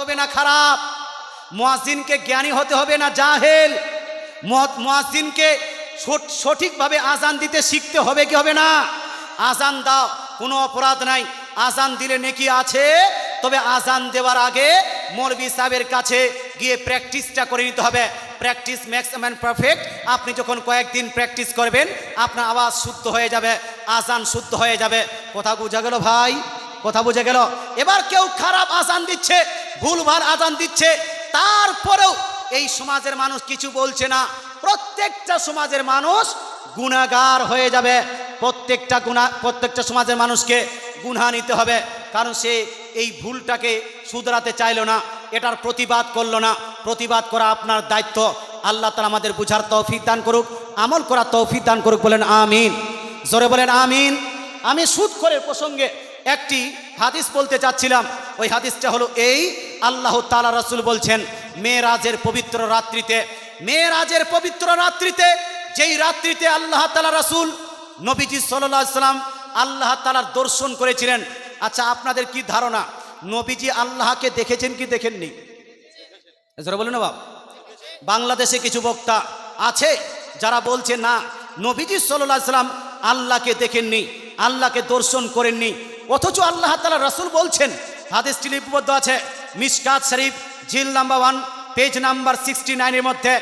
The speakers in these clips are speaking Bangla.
হবে না খারাপ, মুয়াজ্জিনকে জ্ঞানী হতে হবে না জাহেল, মুয়াজ্জিনকে সঠিকভাবে আজান দিতে শিখতে হবে কি হবে না? আজান দাও, কোনো অপরাধ নাই, আজান দিলে নেকি আছে, তবে আজান দেওয়ার আগে মৌলভী সাহেবের কাছে গিয়ে প্র্যাকটিসটা করে নিতে হবে। Practice makes a man perfect. আপনি যখন কয়েকদিন প্র্যাকটিস করবেন আপনার আওয়াজ শুদ্ধ হয়ে যাবে, আজান শুদ্ধ হয়ে যাবে। কথা বোঝা গেল ভাই? কথা বোঝা গেল? এবার কেউ খারাপ আজান দিচ্ছে, ভুলভাল আজান দিচ্ছে, তারপরেও এই সমাজের মানুষ কিছু বলছে না। প্রত্যেকটা সমাজের মানুষ গুনাহগার হয়ে যাবে। প্রত্যেকটা সমাজের মানুষকে গুনাহ নিতে হবে, কারণ সে এই ভুলটাকে শুধরাতে চাইল না, এটার প্রতিবাদ করলো না। প্রতিবাদ করা আপনার দায়িত্ব। আল্লাহ তাআলা আমাদের বুঝার তৌফিক দান করুক, আমল করার তৌফিক দান করুক। বলেন আমিন, জোরে বলেন আমিন। আমি সুদখোরের প্রসঙ্গে একটি হাদিস বলতে চাচ্ছিলাম। ওই হাদিসটা হলো এই, আল্লাহ তাআলা রাসূল বলছেন মেরাজের পবিত্র রাত্রিতে, যেই রাত্রিতে আল্লাহ তাআলা রাসূল নবীজি সাল্লাল্লাহু আলাইহি সাল্লাম আল্লাহ তাআলার দর্শন করেছিলেন। আচ্ছা, আপনাদের কি ধারণা নবীজি আল্লাহকে দেখেছেন কি দেখেননি? জোরে বলুন না বাপ। বাংলাদেশে কিছু বক্তা আছে যারা বলছে না, নবীজি সাল্লাল্লাহু আলাইহি সাল্লাম আল্লাহকে দেখেননি, আল্লাহকে দর্শন করেননি, অথচ আল্লাহ তাআলা রাসূল বলছেন। হাদিসটি লিপিবদ্ধ আছে মিশকাত শরীফ জিল নাম্বার 1 পেজ নাম্বার 69 এর মধ্যে।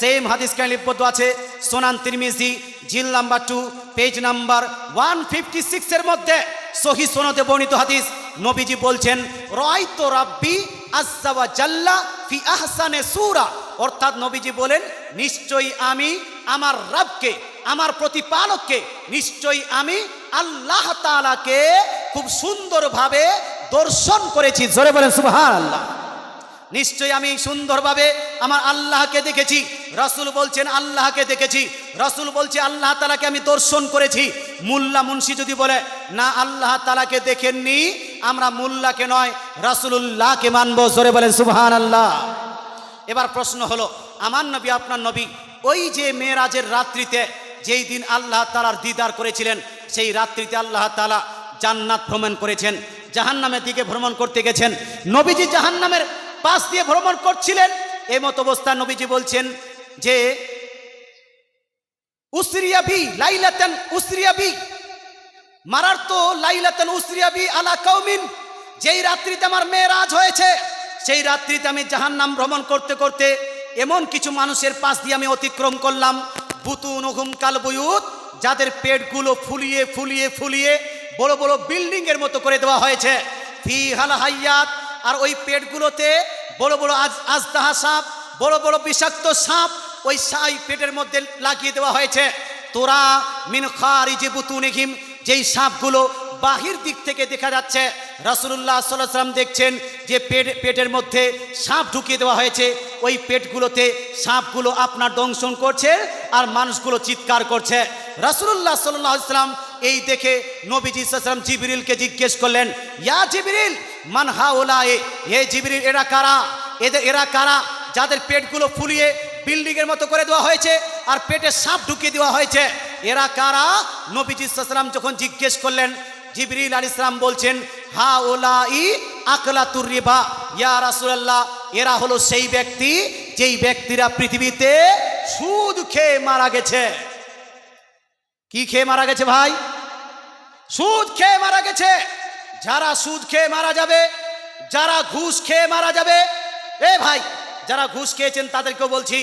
সেম হাদিস কানে লিপিবদ্ধ আছে সুনান তিরমিজি জিল নাম্বার 2 পেজ নাম্বার 156 এর মধ্যে। সহিহ সনদে বর্ণিত হাদিস। নবীজি বলছেন রাআইতু রাব্বি আযজা ওয়া জাল্লা ফি আহসানে সূরা, অর্থাৎ নবীজি বলেন নিশ্চয়ই আমি আমার রবকে, আমার প্রতিপালককে, নিশ্চয়ই আমি আল্লাহ তাআলাকে খুব সুন্দরভাবে দর্শন করেছি। জোরে বলেন সুবহানাল্লাহ। নিশ্চয়ই আমি সুন্দরভাবে আমার আল্লাহকে দেখেছি। রাসূল বলছেন আল্লাহকে দেখেছি, রাসূল বলছে আল্লাহ তাআলাকে আমি দর্শন করেছি। মোল্লা মুন্সি যদি বলে না আল্লাহ তাআলাকে দেখেননি, আমরা মোল্লাকে নয় রাসূলুল্লাহকে মানব। জোরে বলেন সুবহানাল্লাহ। এবার প্রশ্ন হলো, আমার নবী আপনার নবী ওই যে মেরাজের রাত্রিতে যেই দিন আল্লাহ তাআলার দিদার করেছিলেন, সেই রাত্রিতে আল্লাহ তাআলা জান্নাত ভ্রমণ করেছেন, জাহান্নামের দিকে ভ্রমণ করতে গেছেন। নবীজি জাহান্নামের পাশ দিয়ে ভ্রমণ করছিলেন। এই মত অবস্থায় নবীজি বলছেন যে উসরিয়া বি লাইলাতান উসরিয়া বি মারারতু লাইলাতান উসরিয়া বি আলা কওমিন, যেই রাত্রিতে আমার মেরাজ হয়েছে, সেই রাত্রিতে আমি জাহান্নাম ভ্রমণ করতে করতে এমন কিছু মানুষের পাশ দিয়ে আমি অতিক্রম করলাম, বুতুনুহুম কাল বুয়ুত, যাদের পেটগুলো ফুলিয়ে ফুলিয়ে ফুলিয়ে বড় বড় বিল্ডিং এর মতো করে দেওয়া হয়েছে, ফি হাল হাইয়াত, আর ওই পেটগুলোতে বড় বড় আজদাহা সাপ, বড় বড় বিষাক্ত সাপ ওই পেটের মধ্যে লাগিয়ে দেওয়া হয়েছে। তোরা মিন খারিজি বুতুনিহিম, যেই সাপগুলো বাহির দিক থেকে দেখা যাচ্ছে। রাসূলুল্লাহ সাল্লাল্লাহু আলাইহি ওয়াসাল্লাম দেখছেন যে পেটের মধ্যে সাপ ঢুকিয়ে দেওয়া হয়েছে, ওই পেটগুলোতে সাপগুলো আপনার দংশন করছে আর মানুষগুলো চিৎকার করছে। রাসূলুল্লাহ সাল্লাল্লাহু আলাইহি ওয়াসাল্লাম এই দেখে নবীজি সাল্লাল্লাহু আলাইহি ওয়াসাল্লাম জিবরিলকে জিজ্ঞেস করলেন, ইয়া জিবরিল মান হাউলাই, হে জিবরিল এরা কারা? এরা কারা যাদের পেটগুলো ফুলিয়ে বিল্ডিং এর মতো করে দেওয়া হয়েছে আর পেটে সাপ ঢুকিয়ে দেওয়া হয়েছে? এরা কারা? নবীজি সাল্লাল্লাহু আলাইহি ওয়াসাল্লাম যখন জিজ্ঞেস করলেন, জিবরিল আলাইহিস সালাম বলছেন হাউলাই আকলাতুর রিবা, ইয়া রাসূলুল্লাহ এরা হলো সেই ব্যক্তি যেই ব্যক্তিরা পৃথিবীতে সুদ খেয়ে মারা গেছে। কি খেয়ে মারা গেছে ভাই? সুদ খেয়ে মারা গেছে। যারা সুদ খেয়ে মারা যাবে, যারা ঘুষ খেয়ে মারা যাবে, এ ভাই যারা ঘুষ খেয়েছেন তাদেরকেও বলছি,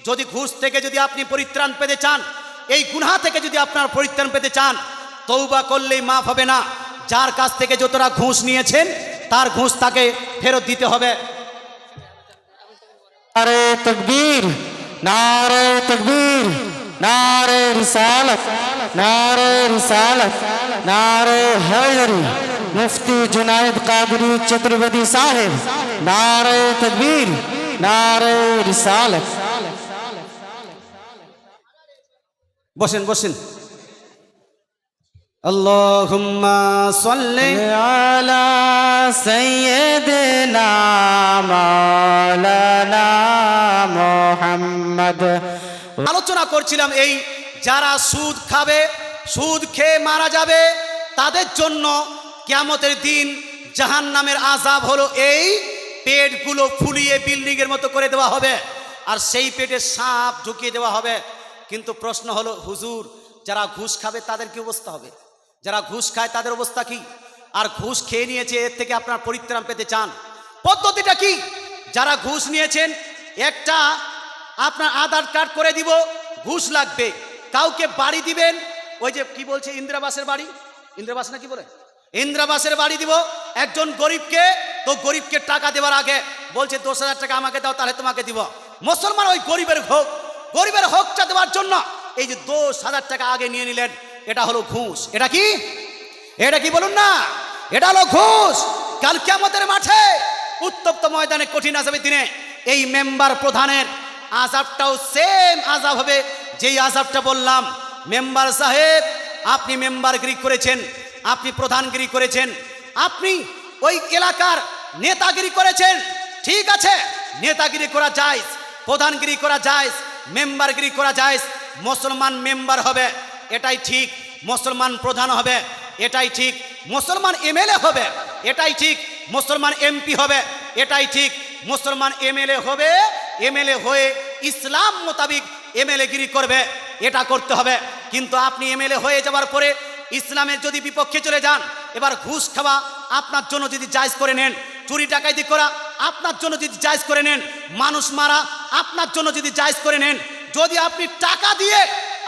যদি ঘুষ থেকে যদি আপনি পরিত্রাণ পেতে চান, এই গুনাহ থেকে যদি আপনার পরিত্রাণ পেতে চান, তওবা করলেই মাফ হবে না। যার কাছ থেকে যতটা ঘুষ নিয়েছেন তার ঘুষ তাকে ফেরত দিতে হবে। নারে তাকবীর, নারে তাকবীর, নারে রিসালাত, নারে রিসালাত, নারে হায়দারি, মুফতি জুনায়েদ কাদরি চতুর্বেদী সাহেব, নারে তাকবীর, নারে রিসালাত। বসেন বসেন। আল্লাহুম্মা সাল্লি আলা সাইয়্যিদিনা মাওলানা মুহাম্মদ। আলোচনা করছিলাম এই যারা সুদ খাবে, সুদ খেয়ে মারা যাবে, তাদের জন্য কিয়ামতের দিন জাহান্নামের আযাব হলো এই, পেটগুলো ফুলিয়ে বিল্ডিং এর মতো করে দেওয়া হবে, আর সেই পেটে সাপ ঢুকিয়ে দেওয়া হবে। কিন্তু প্রশ্ন হলো, হুজুর যারা ঘুষ খাবে তাদের কি অবস্থা হবে? যারা ঘুষ খায় তাদের অবস্থা কি? আর ঘুষ খেয়ে নিয়েছে, এর থেকে আপনার পরিত্রাণ পেতে চান, পদ্ধতিটা কি? যারা ঘুষ নিয়েছেন, একটা আপনার আধার কার্ড করে দিব, ঘুষ লাগবে। কাউকে বাড়ি দিবেন, ওই যে কি বলছে ইন্দিরাবাসের বাড়ি, ইন্দিরাবাস না কি বলে, ইন্দিরাবাসের বাড়ি দিব একজন গরিবকে। তো গরিবকে টাকা দেওয়ার আগে বলছে 10,000 টাকা আমাকে দাও, তাহলে তোমাকে দিব। মুসলমান ওই গরিবের হকটা দেওয়ার জন্য এই যে 10,000 টাকা আগে নিয়ে নিলেন, এটা হলো ঘুষ। এটা কি? এটা কি বলুন না? এটা হলো ঘুষ। কাল কিয়ামতের মাঠে উত্তপ্ত ময়দানে কঠিন আযাবের দিনে এই মেম্বার প্রধানের আযাবটাও সেম আযাব হবে, যেই আযাবটা বললাম। মেম্বার সাহেব, আপনি মেম্বারগিরি করেছেন, আপনি প্রধানগিরি করেছেন, আপনি ওই এলাকার নেতাগিরি করেছেন, ঠিক আছে, নেতাগিরি করা যায়, প্রধানগিরি করা যায়, মেম্বারগিরি করা যায়। মুসলমান মেম্বার হবে, এটাই ঠিক। মুসলমান প্রধান হবে, এটাই ঠিক। মুসলমান এমএলএ হবে, এটাই ঠিক। মুসলমান এমপি হবে, এটাই ঠিক। মুসলমান এমএলএ হবে, এমএলএ হয়ে ইসলাম মোতাবিক এমএলএ গিরি করবে, এটা করতে হবে। কিন্তু আপনি এমএলএ হয়ে যাওয়ার পরে ইসলামের যদি বিপক্ষে চলে যান, এবার ঘুষ খাওয়া আপনার জন্য যদি জায়েজ করে নেন, চুরি ডাকাতি করা আপনার জন্য যদি জায়েজ করে নেন, মানুষ মারা আপনার জন্য যদি জায়েজ করে নেন, যদি আপনি টাকা দিয়ে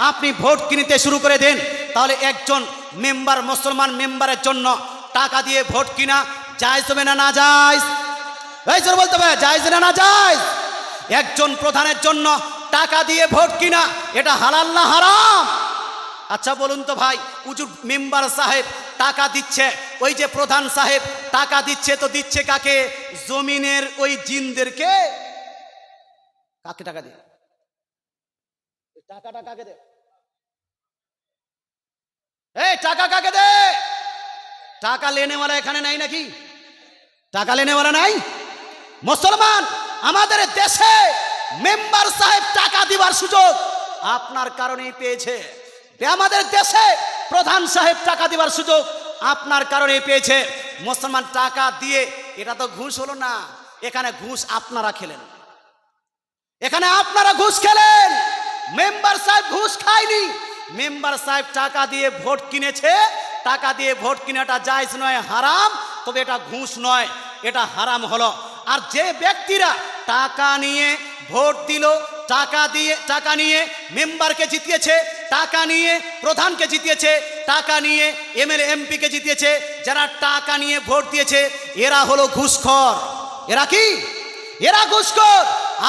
আপনি ভোট কিনতে শুরু করে দেন, তাহলে একজন মেম্বার, মুসলমান মেম্বারের জন্য টাকা দিয়ে ভোট কিনা জায়েজ হবে না না জায়েজ? এই জোর বলতে হবে, জায়েজ না না জায়েজ? একজন প্রধানের জন্য টাকা দিয়ে ভোট কিনা এটা হালাল না হারাম? আচ্ছা বলুন তো ভাই, হুজুর মেম্বার সাহেব টাকা দিচ্ছে, ওই যে প্রধান সাহেব টাকা দিচ্ছে, তো দিচ্ছে কাকে? জমিনের ওই জিনদেরকে। কাকে টাকা দিয়ে? টাকাটা কাকে দে? এই টাকা কাকে দে? টাকা লেনেওয়ালা এখানে নাই নাকি? টাকা লেনেওয়ালা নাই? মুসলমান আমাদের দেশে মেম্বার সাহেব টাকা দিবার সুযোগ আপনার কারণেই পেয়েছে। আমাদের দেশে প্রধান সাহেব টাকা দিবার সুযোগ আপনার কারণেই পেয়েছে। মুসলমান টাকা দিয়ে, এটা তো ঘুষ হলো না, এখানে ঘুষ আপনারা খেলেন, এখানে আপনারা ঘুষ খেলেন। মেম্বার সাহেব ঘুষ খায়নি, মেম্বার সাহেব টাকা দিয়ে ভোট কিনেছে। টাকা দিয়ে ভোট কিনাটা জায়েজ নয়, হারাম, তবে এটা ঘুষ নয়, এটা হারাম হলো। আর যে ব্যক্তিরা টাকা নিয়ে ভোট দিল, টাকা নিয়ে মেম্বারকে জিতিয়েছে, টাকা নিয়ে প্রধানকে জিতিয়েছে, টাকা নিয়ে এমএলএ এমপিকে জিতিয়েছে, যারা টাকা নিয়ে ভোট দিয়েছে, এরা হলো ঘুষখোর। এরা কি? এরা ঘুষখোর।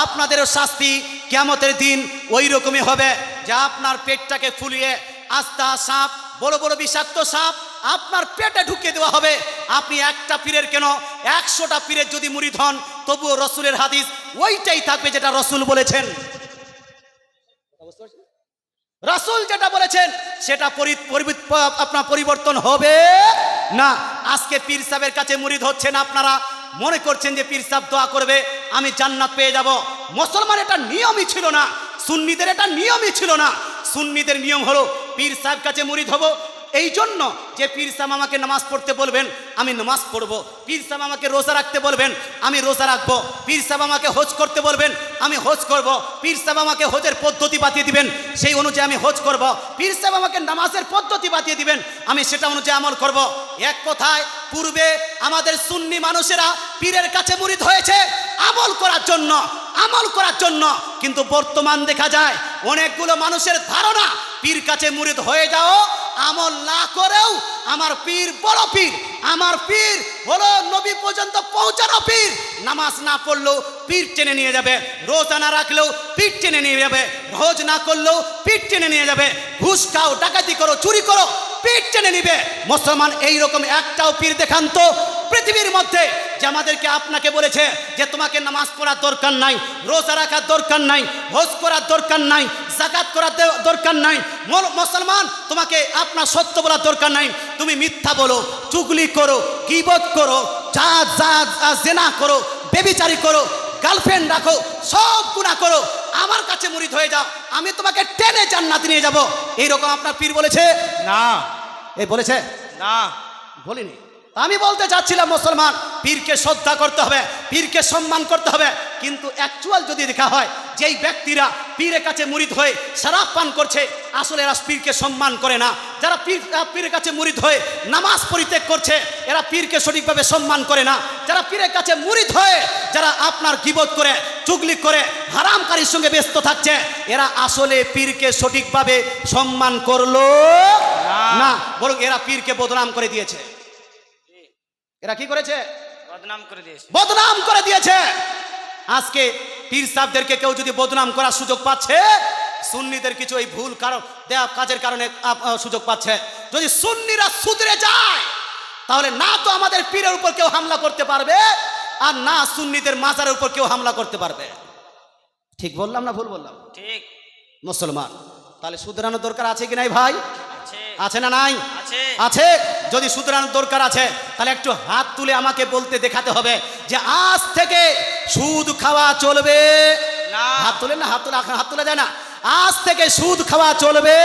আপনাদেরও শাস্তি কিয়ামতের দিন ওই রকমই হবে, যে আপনার পেটটাকে ফুলিয়ে আস্তা সাপ, বড় বড় বিষাক্ত সাপ আপনার পেটে ঢুকিয়ে দেওয়া হবে। আপনি একটা পীরের কেন 100টা পীরের যদি মুরিদ হন, তবুও রসুলের হাদিস ওইটাই থাকবে যেটা রসুল বলেছেন। রসুল যেটা বলেছেন সেটা আপনার পরিবর্তন হবে না। আজকে পীর সাহেবের কাছে মুরিদ হচ্ছেন, আপনারা মনে করছেন যে পীর সাহেব দোয়া করবে আমি জান্নাত পেয়ে যাব। মুসলমান এটা নিয়মই ছিল না, সুন্নিদের এটা নিয়মই ছিল না। সুন্নিদের নিয়ম হলো পীর সাহেব কাছে মুরিদ হব এই জন্য যে পীর সাহেব আমাকে নামাজ পড়তে বলবেন, আমি নামাজ পড়ব। পীর সাহেব আমাকে রোজা রাখতে বলবেন, আমি রোজা রাখবো। পীর সাহেব আমাকে হজ করতে বলবেন, আমি হজ করব। পীর সাহেব আমাকে হজের পদ্ধতি বাতিয়ে দিবেন, সেই অনুযায়ী আমি হজ করব। পীর সাহেব আমাকে নামাজের পদ্ধতি বাতিয়ে দিবেন, আমি সেটা অনুযায়ী আমল করব। এক কথায়, পূর্বে আমাদের সুন্নি মানুষেরা পীরের কাছে মুরিদ হয়েছে আমল করার জন্য, আমল করার জন্য। কিন্তু বর্তমান দেখা যায় অনেকগুলো মানুষের ধারণা পীর কাছে মুরিদ হয়ে যাও, আমল না করেও আমার পীর বড় পীর, আমার পীর হলো নবী পর্যন্ত পৌঁছানো পীর। নামাজ না পড়লেও পীর টেনে নিয়ে যাবে, রোজা না রাখলেও পীর টেনে নিয়ে যাবে, হজ না করলেও পীর টেনে নিয়ে যাবে, ঘুষ খাও, ডাকাতি করো, চুরি করো, পীর টেনে নিবে। মুসলমান এইরকম একটাও পীর দেখান তো পৃথিবীর মধ্যে যে আমাদেরকে আপনাকে বলেছে যে তোমাকে নামাজ পড়ার দরকার নাই, রোজা রাখার দরকার নাই, হজ করার দরকার নাই, যাকাত করার দরকার নাই। মুসলমান তোমাকে আপনার সত্য বলার দরকার নাই, তুমি মিথ্যা বলো, চুগলি করো, গীবত করো, জেনা করো, বেবিচারি করো, গার্লফ্রেন্ড রাখো, সব গুনাহ করো, আমার কাছে মুরিদ হয়ে যাও, আমি তোমাকে টেনে জান্নাতে নিয়ে যাব। এইরকম আপনার পীর বলেছে না। এই বলেছে না, বলিনি। আমি বলতে চাচ্ছিলাম মুসলমান, পীরকে শ্রদ্ধা করতে হবে, পীরকে সম্মান করতে হবে, কিন্তু অ্যাকচুয়াল যদি দেখা হয় যেই ব্যক্তিরা পীরের কাছে মুরিদ হয়ে শরাব পান করছে, আসলে এরা পীরকে সম্মান করে না। যারা পীরের কাছে মুরিদ হয়ে নামাজ পরিত্যাগ করছে, এরা পীরকে সঠিকভাবে সম্মান করে না। যারা পীরের কাছে মুরিদ হয়ে যারা আপনার গীবত করে, চুগলি করে, হারামকারীর সঙ্গে ব্যস্ত থাকছে, এরা আসলে পীরকে সঠিকভাবে সম্মান করলো না, বরং এরা পীরকে বদনাম করে দিয়েছে। এরা কি করেছে? বদনাম করে দিয়েছে। বদনাম করে দিয়েছে। আজকে পীর সাহেবদেরকে কেউ যদি বদনাম করার সুযোগ পাচ্ছে, সুন্নিদের কিছু এই ভুল কাজের কারণে সুযোগ পাচ্ছে। যদি সুন্নিরা সুধরে যায়, তাহলে না তো আমাদের পীরের উপর কেউ হামলা করতে পারবে, আর না সুন্নিদের মাজারের উপর কেউ হামলা করতে পারবে। ঠিক বললাম না ভুল বললাম? ঠিক। মুসলমান, তাহলে শুধরানোর দরকার আছে কি নাই ভাই? আছে না নাই? আছে। যদি শুধরানোর দরকার আছে, তাহলে একটু হাত তুলে আমাকে বলতে দেখাতে হবে যে আজ থেকে সুদ খাওয়া চলবে না। হাত তুলে না, হাত তোলা যায় না। আজ থেকে সুদ খাওয়া চলবে,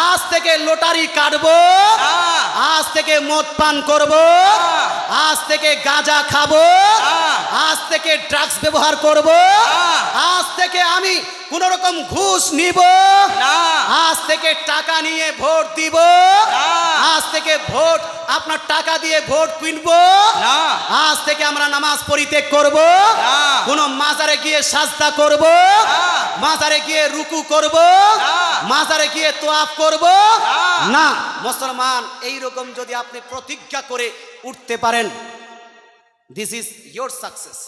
আজ থেকে লটারি কাটবো, আজ থেকে মদ পান করবো, আজ থেকে গাঁজা খাবো, আজ থেকে ড্রাগস ব্যবহার করব, আজ থেকে আমি কোন রকম ঘুষ নিব না, আজ থেকে টাকা নিয়ে ভোট দিব, আজ থেকে ভোট আপনার টাকা দিয়ে ভোট কিনবো না, আজ থেকে আমরা নামাজ পরিত্যাগ করব, কোন মাজারে গিয়ে সাজদা করব, মাজারে গিয়ে রুকু করব, মাজারে গিয়ে তোয়াফ করব না। মুসলমান, এই রকম যদি আপনি প্রতিজ্ঞা করে উঠতে পারেন, দিস ইজ ইয়োর সাকসেস।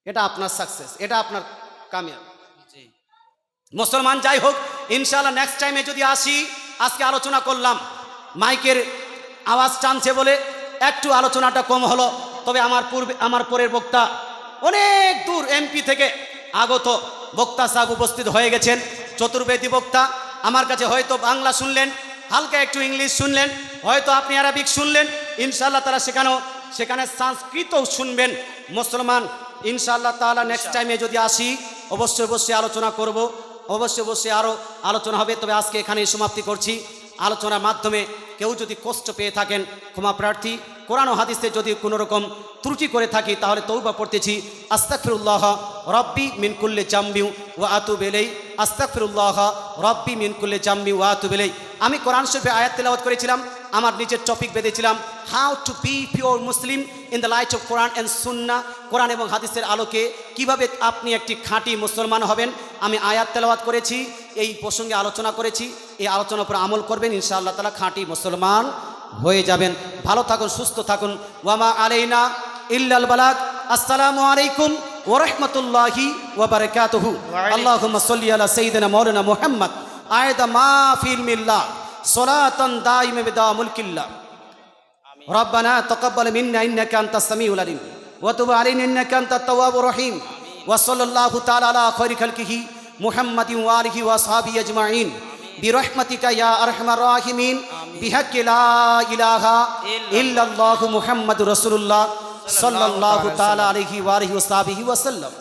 এটা আপনার সাকসেস, এটা আপনার কামিয়াব। মুসলমান, যাই হোক, ইনশাআল্লাহ নেক্সট টাইমে যদি আসি, আজকে আলোচনা করলাম, মাইকের আওয়াজ টানছে বলে একটু আলোচনাটা কম হলো। তবে আমার পরের বক্তা অনেক দূর এমপি থেকে আগত বক্তা সাহেব উপস্থিত হয়ে গেছেন, চতুর্বেদী বক্তা। আমার কাছে হয়তো বাংলা শুনলেন, হালকা একটু ইংলিশ শুনলেন, হয়তো আপনি আরবিক শুনলেন, ইনশাআল্লাহ তারা সেখানে সংস্কৃতও শুনবেন। মুসলমান, ইনশাআল্লাহ তাআলা নেক্সট টাইমে যদি আসি, অবশ্যই আলোচনা করব, অবশ্যই আরও আলোচনা হবে। তবে আজকে এখানেই সমাপ্তি করছি। আলোচনার মাধ্যমে কেউ যদি কষ্ট পেয়ে থাকেন, ক্ষমা প্রার্থী। কোরআন ও হাদিসে যদি কোনো রকম ত্রুটি করে থাকি, তাহলে তওবা পড়তেছি। আস্তাগফিরুল্লাহ রব্বি মিন কুল্লি জামবি ওয়া আতুবু ইলাইহি, আস্তাগফিরুল্লাহ রব্বি মিন কুল্লি জামবি ওয়া আতুবু ইলাইহি। আমি কোরআন শরীফে আয়াত তেলাওয়াত করেছিলাম, আমার নিজের টপিক বেঁধেছিলাম, how to be pure Muslim in the light of Quran and Sunnah. Quran এবং হাদিসের আলোকে কিভাবে আপনি একটি খাঁটি মুসলমান হবেন, আমি আয়াত তেলাওয়াত করেছি, এই প্রসঙ্গে আলোচনা করেছি। এই আলোচনার উপর আমল করবেন, ইনশাআল্লাহ তাআলা খাঁটি মুসলমান হয়ে যাবেন। ভালো থাকুন, সুস্থ থাকুন। ওয়ামা আলাইনা ইল্লাল বালাগ। আসসালামু আলাইকুম ওয়া রাহমাতুল্লাহি ওয়া বারাকাতুহু। আল্লাহুম্মা সাল্লি আলা সাইয়্যিদিনা মাওলানা মুহাম্মদ আয়দা মা ফিল মিল্লাহ সালাতান দাইমা বিদা মুলকিল্লাহ। রব্বানা তাকাব্বাল মিন্না ইন্নাকা আনতাস সামিউল আলিম ওয়া তুব আলাইনা ইন্নাকা আনতাত তাওয়াবুর রহিম। ওয়া সাল্লাল্লাহু তাআলা আলা খায়রি খালকিহি মুহাম্মাদিন ওয়া আলিহি ওয়া আসহাবিহি আজমাইন বিরহমাতিকা ইয়া আরহামার রাহিমিন বিহাক্কি লা ইলাহা ইল্লাল্লাহু মুহাম্মাদুর রাসূলুল্লাহ সাল্লাল্লাহু তাআলা আলাইহি ওয়া আলিহি ওয়া সাহবিহি ওয়া সাল্লাম।